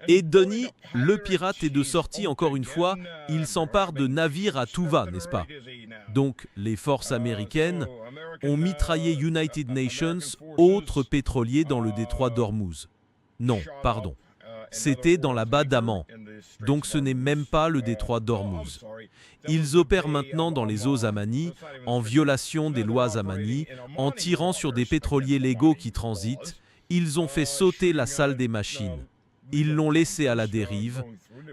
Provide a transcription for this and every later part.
Et Donnie, le pirate, est de sortie encore une fois, il s'empare de navires à tout va, n'est-ce pas? Donc, les forces américaines ont mitraillé United Nations, autre pétrolier dans le détroit d'Ormuz. Non, pardon. C'était dans la baie d'Aman. Donc ce n'est même pas le détroit d'Ormuz. Ils opèrent maintenant dans les eaux amanies, en violation des lois amanies, en tirant sur des pétroliers légaux qui transitent. Ils ont fait sauter la salle des machines. Ils l'ont laissé à la dérive.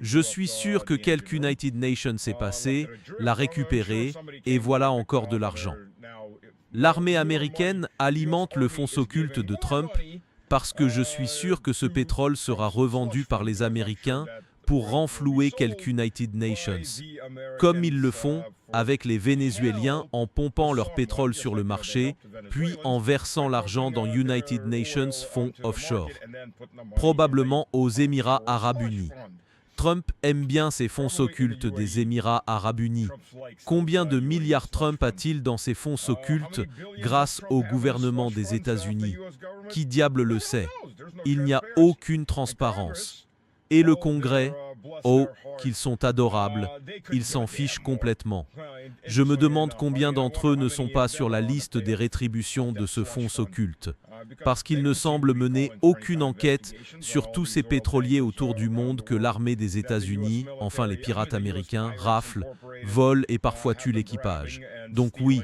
Je suis sûr que quelque United Nations s'est passé, l'a récupéré, et voilà encore de l'argent. L'armée américaine alimente le fonds occulte de Trump parce que je suis sûr que ce pétrole sera revendu par les Américains pour renflouer quelque United Nations, comme ils le font avec les Vénézuéliens en pompant leur pétrole sur le marché, puis en versant l'argent dans United Nations fonds offshore, probablement aux Émirats arabes unis. Trump aime bien ces fonds occultes des Émirats arabes unis. Combien de milliards Trump a-t-il dans ces fonds occultes grâce au gouvernement des États-Unis? Qui diable le sait? Il n'y a aucune transparence. Et le Congrès? Oh, qu'ils sont adorables, ils s'en fichent complètement. Je me demande combien d'entre eux ne sont pas sur la liste des rétributions de ce fonds occulte, parce qu'ils ne semblent mener aucune enquête sur tous ces pétroliers autour du monde que l'armée des États-Unis, enfin les pirates américains, raflent, volent et parfois tuent l'équipage. Donc oui,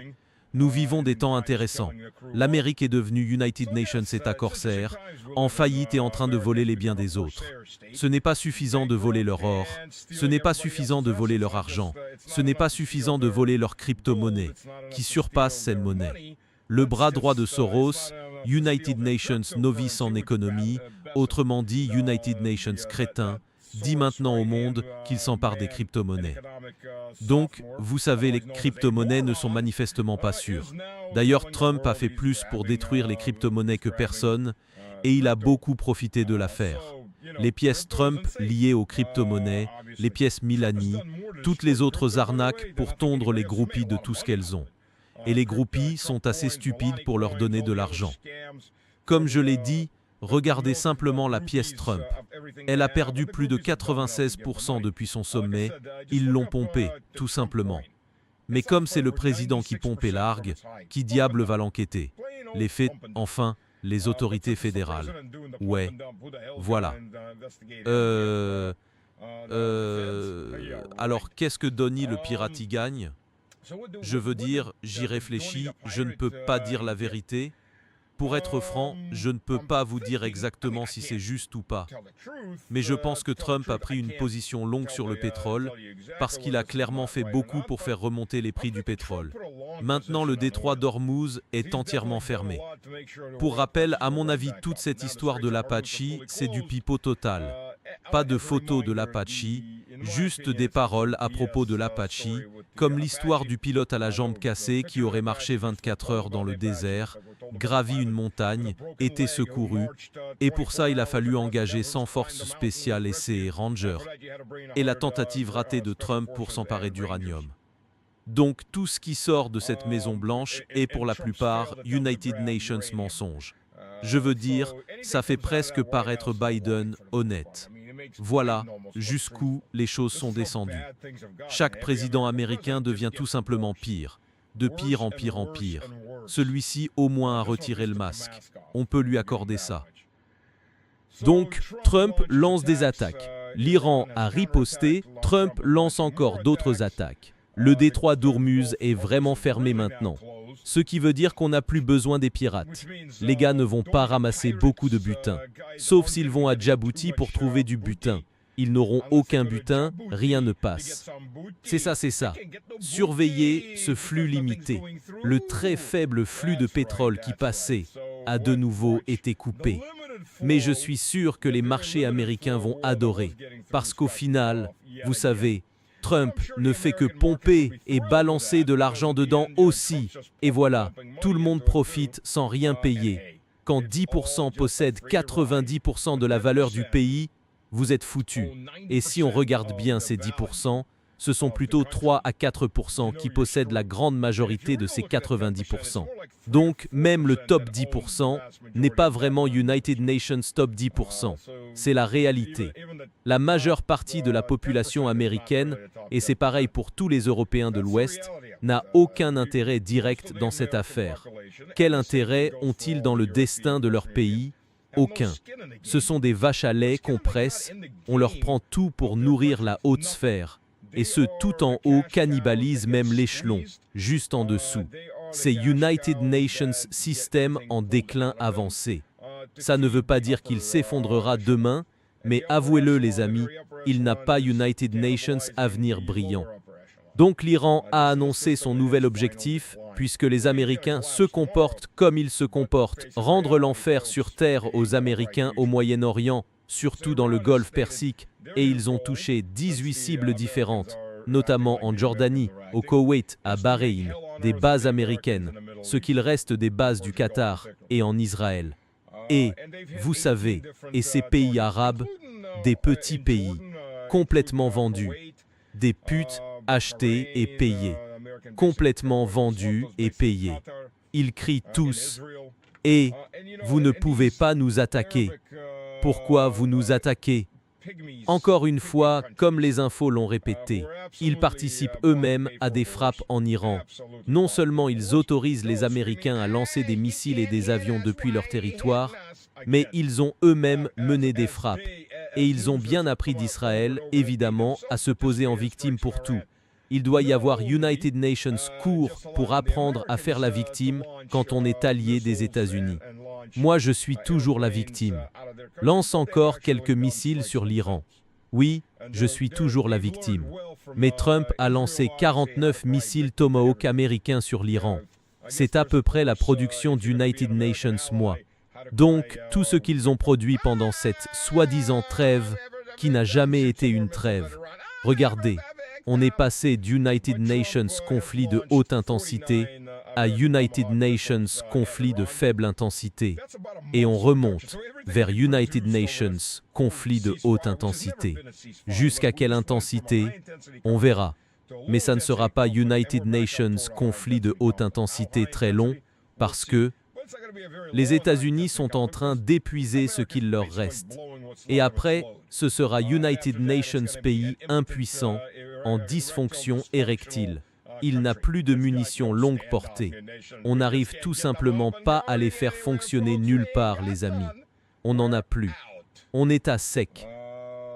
nous vivons des temps intéressants. L'Amérique est devenue United Nations État corsaire, en faillite et en train de voler les biens des autres. Ce n'est pas suffisant de voler leur or, ce n'est pas suffisant de voler leur argent, ce n'est pas suffisant de voler leur crypto-monnaie, qui surpasse cette monnaie. Le bras droit de Soros, United Nations novice en économie, autrement dit United Nations crétin, dit maintenant au monde qu'il s'empare des crypto-monnaies. Donc, vous savez, les crypto-monnaies ne sont manifestement pas sûres. D'ailleurs, Trump a fait plus pour détruire les crypto-monnaies que personne, et il a beaucoup profité de l'affaire. Les pièces Trump liées aux crypto-monnaies, les pièces Milani, toutes les autres arnaques pour tondre les groupies de tout ce qu'elles ont. Et les groupies sont assez stupides pour leur donner de l'argent. Comme je l'ai dit, regardez simplement la pièce Trump. Elle a perdu plus de 96% depuis son sommet. Ils l'ont pompée, tout simplement. Mais comme c'est le président qui pompe et largue, qui diable va l'enquêter? Les faits, enfin, les autorités fédérales. Ouais, voilà. Alors qu'est-ce que Donnie le pirate y gagne? Je veux dire, j'y réfléchis, je ne peux pas dire la vérité. Pour être franc, je ne peux pas vous dire exactement si c'est juste ou pas. Mais je pense que Trump a pris une position longue sur le pétrole parce qu'il a clairement fait beaucoup pour faire remonter les prix du pétrole. Maintenant, le détroit d'Ormuz est entièrement fermé. Pour rappel, à mon avis, toute cette histoire de l'Apache, c'est du pipeau total. Pas de photos de l'Apache, juste des paroles à propos de l'Apache, comme l'histoire du pilote à la jambe cassée qui aurait marché 24 heures dans le désert, gravi une montagne, été secouru, et pour ça il a fallu engager 100 forces spéciales et ses rangers, et la tentative ratée de Trump pour s'emparer d'uranium. Donc tout ce qui sort de cette Maison Blanche est pour la plupart United Nations mensonges. Je veux dire, ça fait presque paraître Biden honnête. Voilà jusqu'où les choses sont descendues. Chaque président américain devient tout simplement pire. De pire en pire en pire. Celui-ci au moins a retiré le masque. On peut lui accorder ça. Donc, Trump lance des attaques. L'Iran a riposté, Trump lance encore d'autres attaques. Le détroit d'Ormuz est vraiment fermé maintenant. Ce qui veut dire qu'on n'a plus besoin des pirates. Les gars ne vont pas ramasser beaucoup de butin. Sauf s'ils vont à Djibouti pour trouver du butin. Ils n'auront aucun butin, rien ne passe. C'est ça, c'est ça. Surveillez ce flux limité. Le très faible flux de pétrole qui passait a de nouveau été coupé. Mais je suis sûr que les marchés américains vont adorer. Parce qu'au final, vous savez, Trump ne fait que pomper et balancer de l'argent dedans aussi. Et voilà, tout le monde profite sans rien payer. Quand 10% possèdent 90% de la valeur du pays, vous êtes foutus. Et si on regarde bien ces 10%, ce sont plutôt 3 à 4% qui possèdent la grande majorité de ces 90%. Donc, même le top 10% n'est pas vraiment United Nations top 10%. C'est la réalité. La majeure partie de la population américaine, et c'est pareil pour tous les Européens de l'Ouest, n'a aucun intérêt direct dans cette affaire. Quel intérêt ont-ils dans le destin de leur pays? Aucun. Ce sont des vaches à lait qu'on presse, on leur prend tout pour nourrir la haute sphère. Et ceux tout en haut cannibalisent même l'échelon, juste en dessous. C'est United Nations System en déclin avancé. Ça ne veut pas dire qu'il s'effondrera demain, mais avouez-le les amis, il n'a pas United Nations avenir brillant. Donc l'Iran a annoncé son nouvel objectif, puisque les Américains se comportent comme ils se comportent, rendre l'enfer sur terre aux Américains au Moyen-Orient, surtout dans le Golfe Persique, et ils ont touché 18 cibles différentes, notamment en Jordanie, au Koweït, à Bahreïn, des bases américaines, ce qu'il reste des bases du Qatar, et en Israël. Et, vous savez, et ces pays arabes, des petits pays, complètement vendus, des putes achetés et payés, complètement vendus et payés. Ils crient tous, « Et, vous ne pouvez pas nous attaquer. Pourquoi vous nous attaquez ?» Encore une fois, comme les infos l'ont répété, ils participent eux-mêmes à des frappes en Iran. Non seulement ils autorisent les Américains à lancer des missiles et des avions depuis leur territoire, mais ils ont eux-mêmes mené des frappes. Et ils ont bien appris d'Israël, évidemment, à se poser en victime pour tout. Il doit y avoir United Nations cours pour apprendre à faire la victime quand on est allié des États-Unis. Moi, je suis toujours la victime. Lance encore quelques missiles sur l'Iran. Oui, je suis toujours la victime. Mais Trump a lancé 49 missiles Tomahawk américains sur l'Iran. C'est à peu près la production d'United Nations mois. Donc, tout ce qu'ils ont produit pendant cette soi-disant trêve, qui n'a jamais été une trêve. Regardez, on est passé d'United Nations conflit de haute intensité à United Nations conflit de faible intensité. Et on remonte vers United Nations conflit de haute intensité. Jusqu'à quelle intensité? On verra. Mais ça ne sera pas United Nations conflit de haute intensité très long, parce que les États-Unis sont en train d'épuiser ce qu'il leur reste. Et après, ce sera United Nations pays impuissant, en dysfonction érectile. Il n'a plus de munitions longue portée. On n'arrive tout simplement pas à les faire fonctionner nulle part, les amis. On n'en a plus. On est à sec.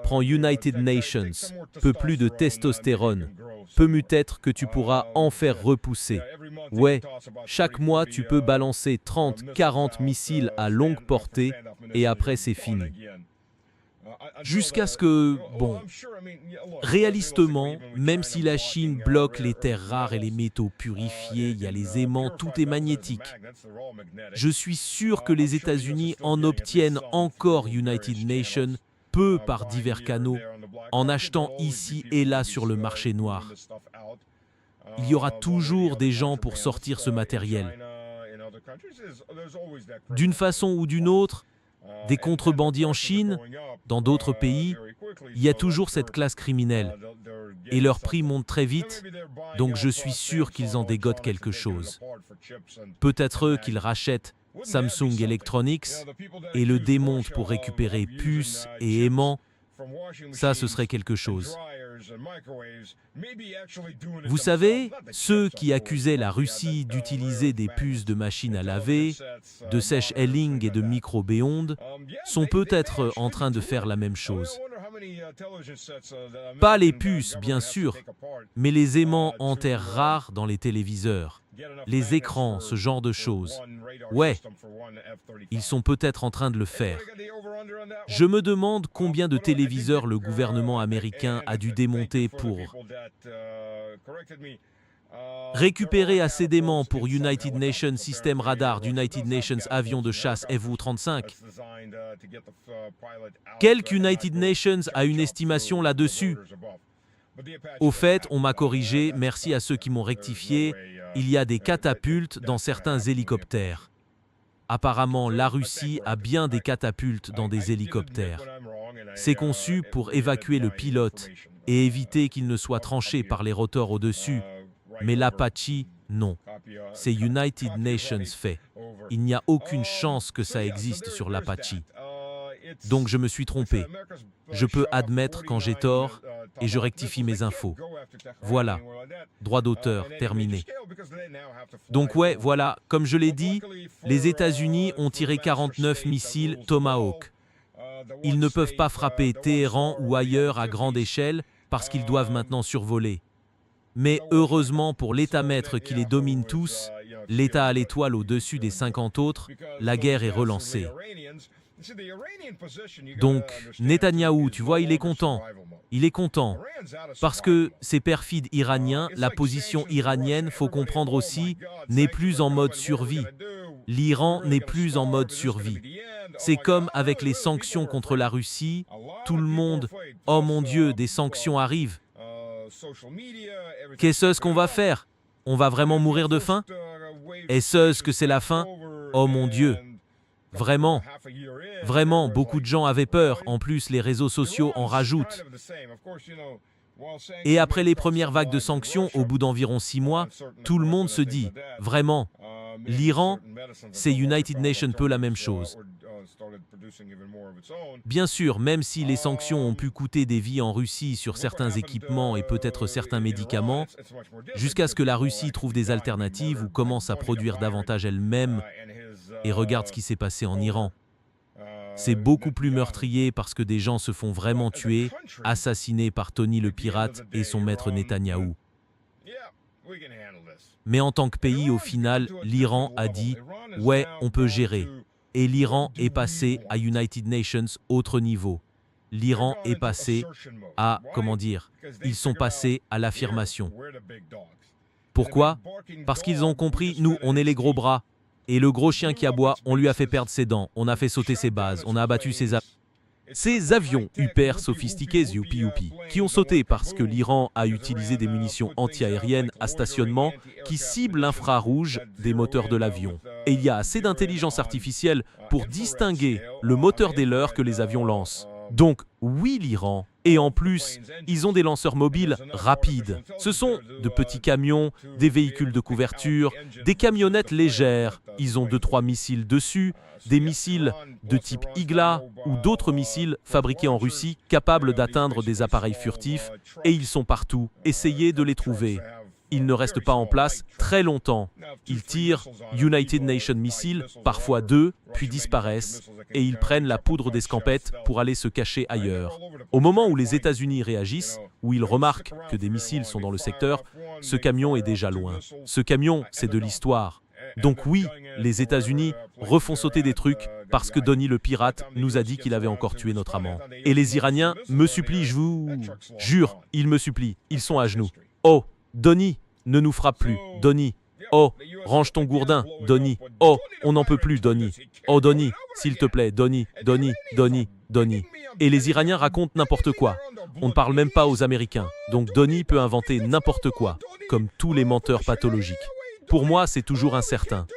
Prends United Nations, peu plus de testostérone. Peut être que tu pourras en faire repousser. Ouais, chaque mois tu peux balancer 30, 40 missiles à longue portée et après c'est fini. Jusqu'à ce que, bon, réalistement, même si la Chine bloque les terres rares et les métaux purifiés, il y a les aimants, tout est magnétique. Je suis sûr que les États-Unis en obtiennent encore United Nations, peu par divers canaux, en achetant ici et là sur le marché noir. Il y aura toujours des gens pour sortir ce matériel. D'une façon ou d'une autre, des contrebandiers en Chine, dans d'autres pays, il y a toujours cette classe criminelle. Et leurs prix montent très vite, donc je suis sûr qu'ils en dégotent quelque chose. Peut-être eux qu'ils rachètent Samsung Electronics et le démontent pour récupérer puces et aimants. Ça, ce serait quelque chose. Vous savez, ceux qui accusaient la Russie d'utiliser des puces de machines à laver, de sèche-helling et de micro-béondes, sont peut-être en train de faire la même chose. Pas les puces, bien sûr, mais les aimants en terres rares dans les téléviseurs, les écrans, ce genre de choses. Ouais, ils sont peut-être en train de le faire. Je me demande combien de téléviseurs le gouvernement américain a dû démonter pour récupérer assez d'aimants pour United Nations System Radar d'United Nations Avion de chasse Fu-35. Quelques United Nations a une estimation là-dessus. Au fait, on m'a corrigé, merci à ceux qui m'ont rectifié, il y a des catapultes dans certains hélicoptères. Apparemment, la Russie a bien des catapultes dans des hélicoptères. C'est conçu pour évacuer le pilote et éviter qu'il ne soit tranché par les rotors au-dessus. Mais l'Apache, non. C'est United Nations fait. Il n'y a aucune chance que ça existe sur l'Apache. Donc je me suis trompé. Je peux admettre quand j'ai tort et je rectifie mes infos. Voilà. Droit d'auteur, terminé. Donc ouais, voilà, comme je l'ai dit, les États-Unis ont tiré 49 missiles Tomahawk. Ils ne peuvent pas frapper Téhéran ou ailleurs à grande échelle parce qu'ils doivent maintenant survoler. Mais heureusement pour l'État-maître qui les domine tous, l'État à l'étoile au-dessus des 50 autres, la guerre est relancée. Donc, Netanyahou, tu vois, il est content. Il est content. Parce que ces perfides Iraniens, la position iranienne, faut comprendre aussi, n'est plus en mode survie. L'Iran n'est plus en mode survie. C'est comme avec les sanctions contre la Russie, tout le monde, oh mon Dieu, des sanctions arrivent. Qu'est-ce qu'on va faire? On va vraiment mourir de faim? Est-ce que c'est la fin? Oh mon Dieu! Vraiment, vraiment, beaucoup de gens avaient peur. En plus, les réseaux sociaux en rajoutent. Et après les premières vagues de sanctions, au bout d'environ 6 mois, tout le monde se dit, vraiment, l'Iran, c'est United Nations peu la même chose. Bien sûr, même si les sanctions ont pu coûter des vies en Russie sur certains équipements et peut-être certains médicaments, jusqu'à ce que la Russie trouve des alternatives ou commence à produire davantage elle-même, et regarde ce qui s'est passé en Iran. C'est beaucoup plus meurtrier parce que des gens se font vraiment tuer, assassinés par Tony le pirate et son maître Netanyahou. Mais en tant que pays, au final, l'Iran a dit « ouais, on peut gérer ». Et l'Iran est passé à United Nations autre niveau. L'Iran est passé à, comment dire, ils sont passés à l'affirmation. Pourquoi? Parce qu'ils ont compris, nous, on est les gros bras. Et le gros chien qui aboie, on lui a fait perdre ses dents, on a fait sauter ses bases, on a abattu ces avions hyper sophistiqués, youpi, qui ont sauté parce que l'Iran a utilisé des munitions anti-aériennes à stationnement qui ciblent l'infrarouge des moteurs de l'avion. Et il y a assez d'intelligence artificielle pour distinguer le moteur des leurs que les avions lancent. Donc, oui, l'Iran. Et en plus, ils ont des lanceurs mobiles rapides. Ce sont de petits camions, des véhicules de couverture, des camionnettes légères. Ils ont 2-3 missiles dessus, des missiles de type Igla ou d'autres missiles fabriqués en Russie capables d'atteindre des appareils furtifs. Et ils sont partout. Essayez de les trouver. Ils ne restent pas en place très longtemps. Ils tirent United Nations missiles, parfois 2, puis disparaissent, et ils prennent la poudre d'escampette pour aller se cacher ailleurs. Au moment où les États-Unis réagissent, où ils remarquent que des missiles sont dans le secteur, ce camion est déjà loin. Ce camion, c'est de l'histoire. Donc oui, les États-Unis refont sauter des trucs parce que Donnie le pirate nous a dit qu'il avait encore tué notre amant. Et les Iraniens me supplient, je vous jure, ils me supplient, ils sont à genoux. Oh, Donnie, ne nous frappe plus, Donnie. Oh, range ton gourdin, Donnie. Oh, on n'en peut plus, Donnie. Oh, Donnie, s'il te plaît, Donnie. Et les Iraniens racontent n'importe quoi. On ne parle même pas aux Américains. Donc Donnie peut inventer n'importe quoi, comme tous les menteurs pathologiques. Pour moi, c'est toujours incertain.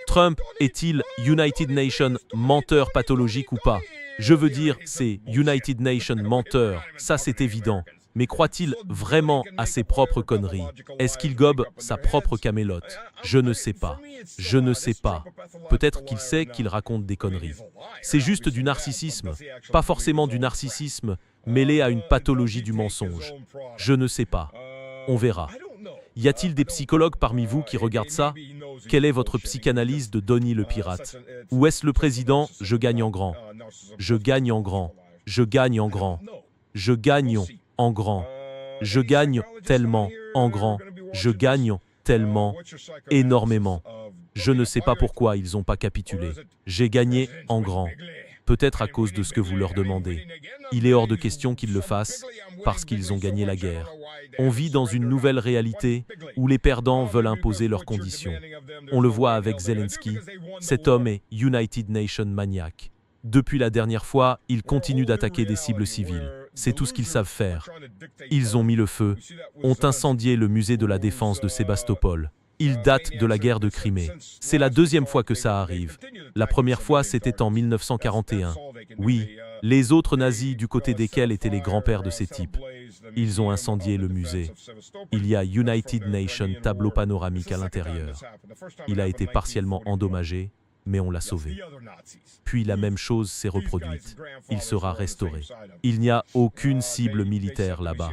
Trump est-il United Nations menteur pathologique ou pas? Je veux dire, c'est United Nations menteur, ça c'est évident. Mais croit-il vraiment à ses propres conneries? Est-ce qu'il gobe sa propre camélote? Je ne sais pas. Je ne sais pas. Peut-être qu'il sait qu'il raconte des conneries. C'est juste du narcissisme. Pas forcément du narcissisme, mêlé à une pathologie du mensonge. Je ne sais pas. On verra. Y a-t-il des psychologues parmi vous qui regardent ça? Quelle est votre psychanalyse de Donnie le pirate? Ou est-ce le président? Je gagne en grand. Je gagne en grand. Je gagne en grand. Je gagne en grand. Je gagne tellement en grand. Je gagne tellement, énormément. Je ne sais pas pourquoi ils n'ont pas capitulé. J'ai gagné en grand. Peut-être à cause de ce que vous leur demandez. Il est hors de question qu'ils le fassent parce qu'ils ont gagné la guerre. On vit dans une nouvelle réalité où les perdants veulent imposer leurs conditions. On le voit avec Zelensky. Cet homme est United Nations maniaque. Depuis la dernière fois, ils continuent d'attaquer des cibles civiles. C'est tout ce qu'ils savent faire. Ils ont mis le feu, ont incendié le musée de la défense de Sébastopol. Ils datent de la guerre de Crimée. C'est la deuxième fois que ça arrive. La première fois, c'était en 1941. Oui, les autres nazis du côté desquels étaient les grands-pères de ces types. Ils ont incendié le musée. Il y a United Nations tableau panoramique à l'intérieur. Il a été partiellement endommagé. mais on l'a sauvé. Puis la même chose s'est reproduite. Il sera restauré. Il n'y a aucune cible militaire là-bas.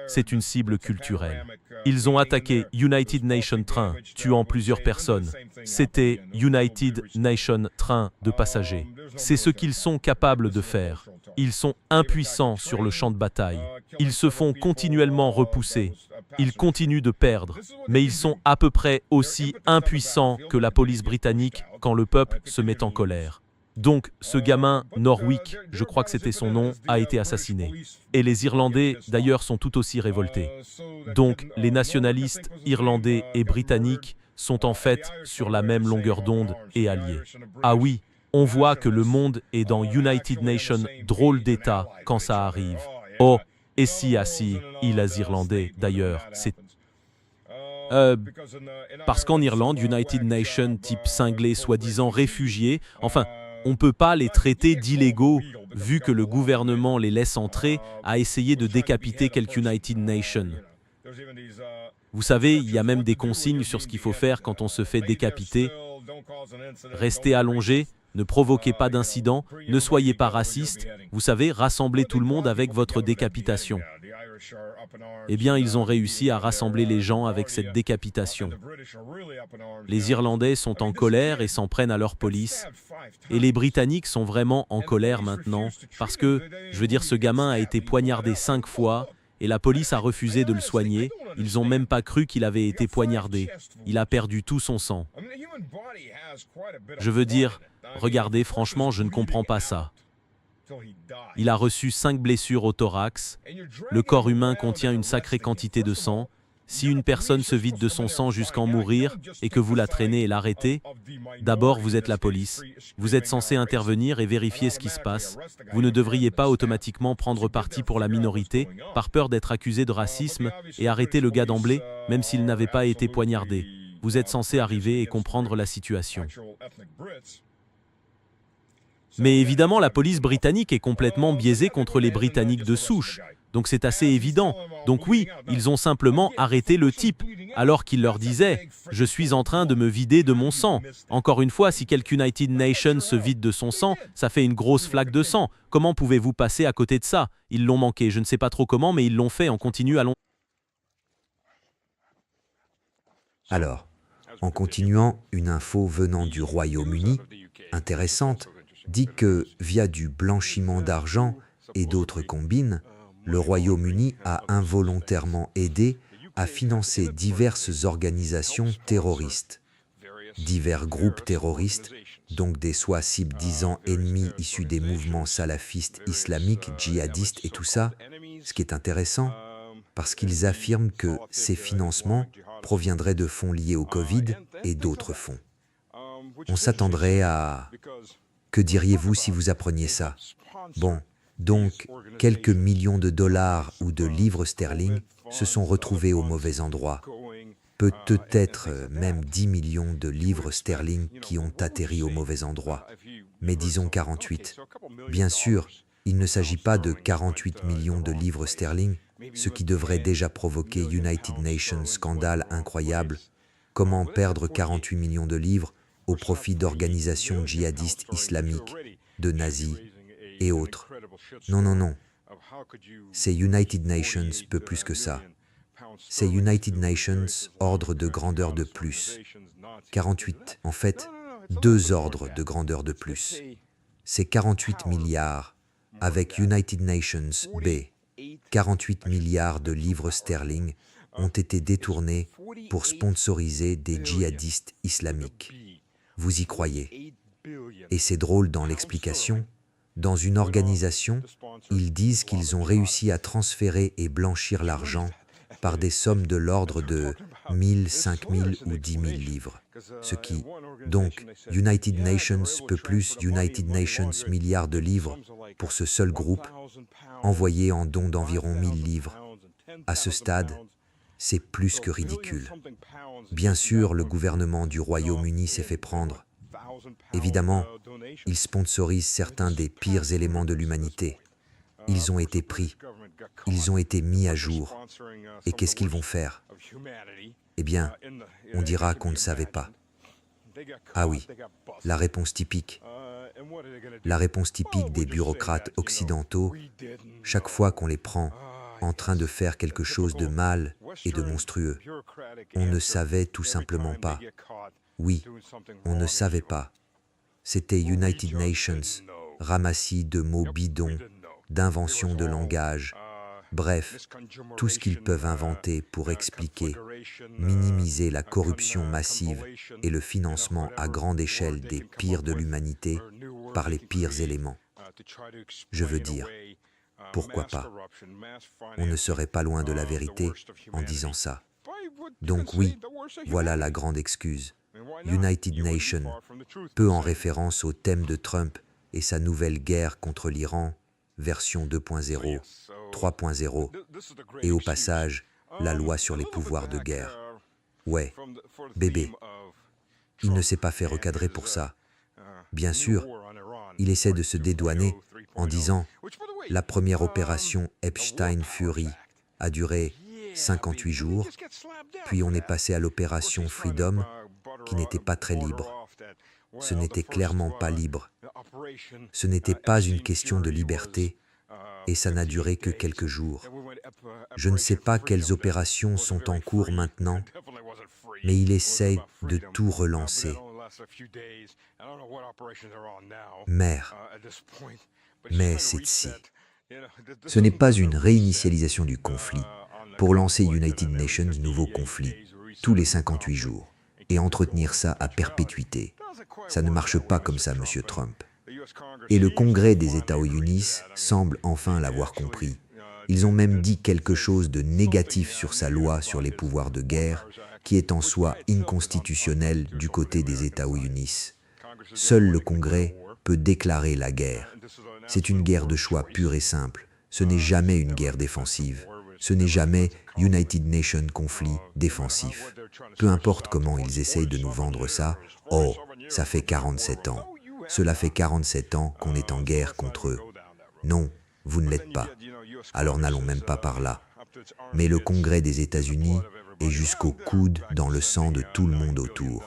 C'est une cible culturelle. Ils ont attaqué United Nations train, tuant plusieurs personnes. C'était United Nations train de passagers. C'est ce qu'ils sont capables de faire. Ils sont impuissants sur le champ de bataille. Ils se font continuellement repousser. Ils continuent de perdre, mais ils sont à peu près aussi impuissants que la police britannique quand le peuple se met en colère. Donc, ce gamin, Norwick, je crois que c'était son nom, a été assassiné. Et les Irlandais, d'ailleurs, sont tout aussi révoltés. Donc, les nationalistes irlandais et britanniques sont en fait sur la même longueur d'onde et alliés. Ah oui, on voit que le monde est dans United Nations, drôle d'État, quand ça arrive. Oh, et si, les Irlandais, d'ailleurs, c'est... Parce qu'en Irlande, United Nations type cinglé, soi-disant réfugiés, enfin, on ne peut pas les traiter d'illégaux, vu que le gouvernement les laisse entrer, à essayer de décapiter quelques United Nations. Vous savez, il y a même des consignes sur ce qu'il faut faire quand on se fait décapiter. Restez allongé, ne provoquez pas d'incident, ne soyez pas raciste, vous savez, rassemblez tout le monde avec votre décapitation. Eh bien, ils ont réussi à rassembler les gens avec cette décapitation. Les Irlandais sont en colère et s'en prennent à leur police. Et les Britanniques sont vraiment en colère maintenant, parce que, je veux dire, ce gamin a été poignardé 5 fois, et la police a refusé de le soigner. Ils n'ont même pas cru qu'il avait été poignardé. Il a perdu tout son sang. Je veux dire, regardez, franchement, je ne comprends pas ça. Il a reçu 5 blessures au thorax. Le corps humain contient une sacrée quantité de sang. Si une personne se vide de son sang jusqu'en mourir et que vous la traînez et l'arrêtez, d'abord vous êtes la police. Vous êtes censé intervenir et vérifier ce qui se passe. Vous ne devriez pas automatiquement prendre parti pour la minorité par peur d'être accusé de racisme et arrêter le gars d'emblée, même s'il n'avait pas été poignardé. Vous êtes censé arriver et comprendre la situation. Mais évidemment, la police britannique est complètement biaisée contre les Britanniques de souche. Donc c'est assez évident. Donc oui, ils ont simplement arrêté le type, alors qu'il leur disait « Je suis en train de me vider de mon sang ». Encore une fois, si quelque United Nations se vide de son sang, ça fait une grosse flaque de sang. Comment pouvez-vous passer à côté de ça? Ils l'ont manqué, je ne sais pas trop comment, mais ils l'ont fait, on continue, allons. Alors, en continuant, une info venant du Royaume-Uni, intéressante, dit que, via du blanchiment d'argent et d'autres combines, le Royaume-Uni a involontairement aidé à financer diverses organisations terroristes. Divers groupes terroristes, donc des soi-disant ennemis issus des mouvements salafistes, islamiques, djihadistes et tout ça, ce qui est intéressant, parce qu'ils affirment que ces financements proviendraient de fonds liés au Covid et d'autres fonds. On s'attendrait à... Que diriez-vous si vous appreniez ça? Bon, donc, quelques millions de dollars ou de livres sterling se sont retrouvés au mauvais endroit. Peut-être même 10 millions de livres sterling qui ont atterri au mauvais endroit. Mais disons 48. Bien sûr, il ne s'agit pas de 48 millions de livres sterling, ce qui devrait déjà provoquer United Nations scandale incroyable. Comment perdre 48 millions de livres au profit d'organisations djihadistes islamiques, de nazis et autres. Non, non, non. C'est United Nations peu plus que ça. C'est United Nations ordre de grandeur de plus. 48, en fait, 2 ordres de grandeur de plus. C'est 48 milliards avec United Nations B. 48 milliards de livres sterling ont été détournés pour sponsoriser des djihadistes islamiques. Vous y croyez? Et c'est drôle dans l'explication. Dans une organisation, ils disent qu'ils ont réussi à transférer et blanchir l'argent par des sommes de l'ordre de 1000, 5000 ou 10 000 livres. Ce qui, donc, United Nations peu plus United Nations milliards de livres pour ce seul groupe, envoyé en don d'environ 1000 livres. À ce stade, c'est plus que ridicule. Bien sûr, le gouvernement du Royaume-Uni s'est fait prendre. Évidemment, ils sponsorisent certains des pires éléments de l'humanité. Ils ont été pris, ils ont été mis à jour. Et qu'est-ce qu'ils vont faire? Eh bien, on dira qu'on ne savait pas. Ah oui, la réponse typique. La réponse typique des bureaucrates occidentaux, chaque fois qu'on les prend en train de faire quelque chose de mal et de monstrueux. On ne savait tout simplement pas. Oui, on ne savait pas. C'était United Nations, ramassis de mots bidons, d'inventions de langage, bref, tout ce qu'ils peuvent inventer pour expliquer, minimiser la corruption massive et le financement à grande échelle des pires de l'humanité par les pires éléments. Je veux dire, pourquoi pas? On ne serait pas loin de la vérité en disant ça. Donc oui, voilà la grande excuse. United Nations, peu en référence au thème de Trump et sa nouvelle guerre contre l'Iran, version 2.0, 3.0, et au passage, la loi sur les pouvoirs de guerre. Ouais, bébé, il ne s'est pas fait recadrer pour ça. Bien sûr, il essaie de se dédouaner en disant « La première opération Epstein-Fury a duré 58 jours, puis on est passé à l'opération Freedom, qui n'était pas très libre. Ce n'était clairement pas libre. Ce n'était pas une question de liberté, et ça n'a duré que quelques jours. Je ne sais pas quelles opérations sont en cours maintenant, mais il essaie de tout relancer. Mère, mais c'est si. Ce n'est pas une réinitialisation du conflit pour lancer United Nations nouveau conflit tous les 58 jours et entretenir ça à perpétuité. Ça ne marche pas comme ça, Monsieur Trump. Et le Congrès des États-Unis semble enfin l'avoir compris. Ils ont même dit quelque chose de négatif sur sa loi sur les pouvoirs de guerre, qui est en soi inconstitutionnelle du côté des États-Unis. Seul le Congrès peut déclarer la guerre. C'est une guerre de choix pure et simple. Ce n'est jamais une guerre défensive. Ce n'est jamais United Nations conflit défensif. Peu importe comment ils essayent de nous vendre ça, oh, ça fait 47 ans. Cela fait 47 ans qu'on est en guerre contre eux. Non, vous ne l'êtes pas. Alors n'allons même pas par là. Mais le Congrès des États-Unis est jusqu'au coude dans le sang de tout le monde autour.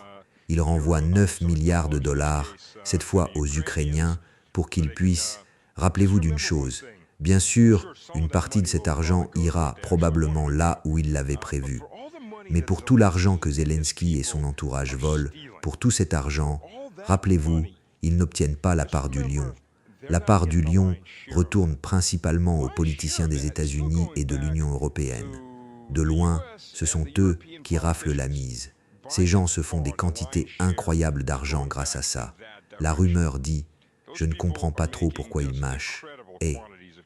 Il renvoie 9 milliards de dollars, cette fois aux Ukrainiens, pour qu'ils puissent... Rappelez-vous d'une chose, bien sûr, une partie de cet argent ira probablement là où il l'avait prévu. Mais pour tout l'argent que Zelensky et son entourage volent, pour tout cet argent, rappelez-vous, ils n'obtiennent pas la part du lion. La part du lion retourne principalement aux politiciens des États-Unis et de l'Union européenne. De loin, ce sont eux qui raflent la mise. Ces gens se font des quantités incroyables d'argent grâce à ça. La rumeur dit « Je ne comprends pas trop pourquoi ils mâchent. » Eh,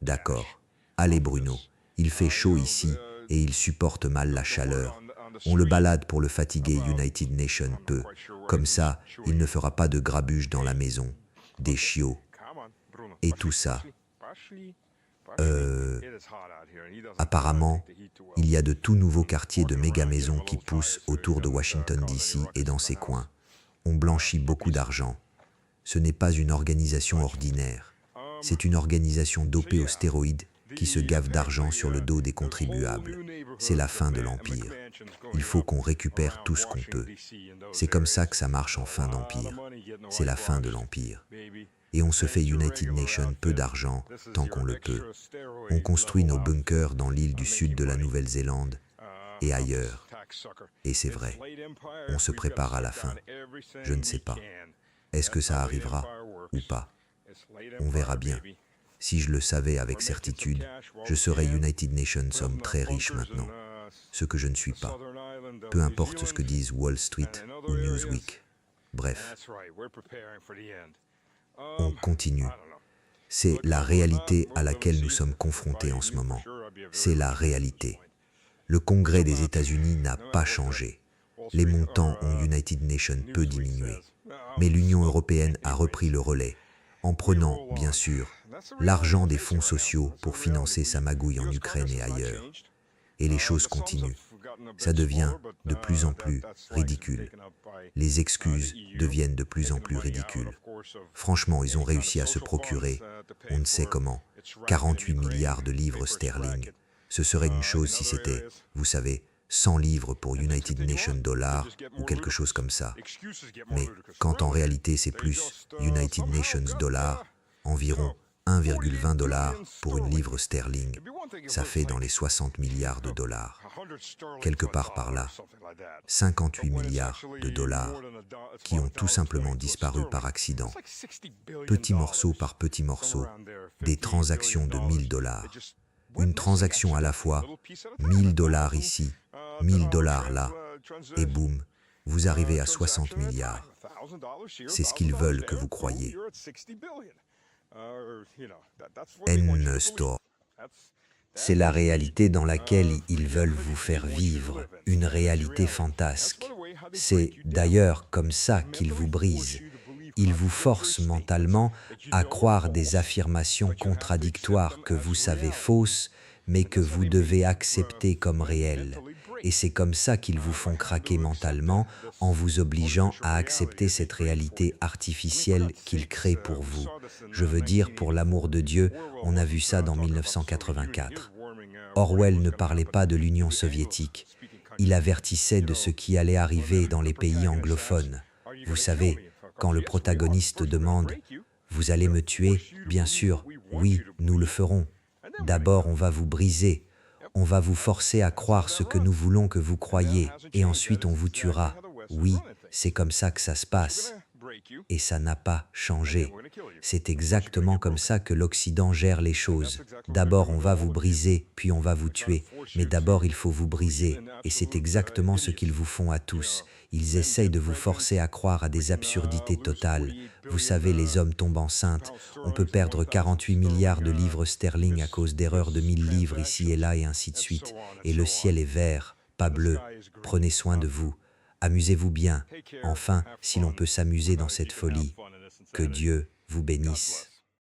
d'accord. Allez Bruno, il fait chaud ici et il supporte mal la chaleur. On le balade pour le fatiguer United Nations peu. Comme ça, il ne fera pas de grabuge dans la maison. Des chiots. Et tout ça. Apparemment, il y a de tout nouveaux quartiers de méga-maisons qui poussent autour de Washington DC et dans ses coins. On blanchit beaucoup d'argent. Ce n'est pas une organisation ordinaire. C'est une organisation dopée aux stéroïdes qui se gave d'argent sur le dos des contribuables. C'est la fin de l'Empire. Il faut qu'on récupère tout ce qu'on peut. C'est comme ça que ça marche en fin d'Empire. C'est la fin de l'Empire. Et on se fait United Nations peu d'argent tant qu'on le peut. On construit nos bunkers dans l'île du sud de la Nouvelle-Zélande et ailleurs. Et c'est vrai, on se prépare à la fin. Je ne sais pas. Est-ce que ça arrivera ou pas? On verra bien. Si je le savais avec certitude, je serais United Nations homme très riche maintenant. Ce que je ne suis pas. Peu importe ce que disent Wall Street ou Newsweek. Bref. On continue. C'est la réalité à laquelle nous sommes confrontés en ce moment. C'est la réalité. Le Congrès des États-Unis n'a pas changé. Les montants ont United Nations peu diminué. Mais l'Union européenne a repris le relais, en prenant, bien sûr, l'argent des fonds sociaux pour financer sa magouille en Ukraine et ailleurs. Et les choses continuent. Ça devient de plus en plus ridicule. Les excuses deviennent de plus en plus ridicules. Franchement, ils ont réussi à se procurer, on ne sait comment, 48 milliards de livres sterling. Ce serait une chose si c'était, vous savez, 100 livres pour United Nations dollars ou quelque chose comme ça. Mais quand en réalité c'est plus United Nations dollars, environ 1,20 $ pour une livre sterling, ça fait dans les 60 milliards de dollars. Quelque part par là, 58 milliards de dollars qui ont tout simplement disparu par accident, petit morceau par petit morceau, des transactions de 1000 $. Une transaction à la fois, 1000 $ ici, 1000 $ là, et boum, vous arrivez à 60 milliards. C'est ce qu'ils veulent que vous croyiez. N-Store. C'est la réalité dans laquelle ils veulent vous faire vivre, une réalité fantasque. C'est d'ailleurs comme ça qu'ils vous brisent. Ils vous forcent mentalement à croire des affirmations contradictoires que vous savez fausses, mais que vous devez accepter comme réelles. Et c'est comme ça qu'ils vous font craquer mentalement en vous obligeant à accepter cette réalité artificielle qu'ils créent pour vous. Je veux dire, pour l'amour de Dieu, on a vu ça dans 1984. Orwell ne parlait pas de l'Union soviétique. Il avertissait de ce qui allait arriver dans les pays anglophones. Vous savez, quand le protagoniste demande « Vous allez me tuer ?» Bien sûr, oui, nous le ferons. D'abord, on va vous briser. On va vous forcer à croire ce que nous voulons que vous croyiez, et ensuite on vous tuera. Oui, c'est comme ça que ça se passe. Et ça n'a pas changé. C'est exactement comme ça que l'Occident gère les choses. D'abord on va vous briser, puis on va vous tuer. Mais d'abord il faut vous briser, et c'est exactement ce qu'ils vous font à tous. Ils essayent de vous forcer à croire à des absurdités totales. Vous savez, les hommes tombent enceintes. On peut perdre 48 milliards de livres sterling à cause d'erreurs de 1000 livres ici et là, et ainsi de suite. Et le ciel est vert, pas bleu. Prenez soin de vous. Amusez-vous bien. Enfin, si l'on peut s'amuser dans cette folie. Que Dieu vous bénisse.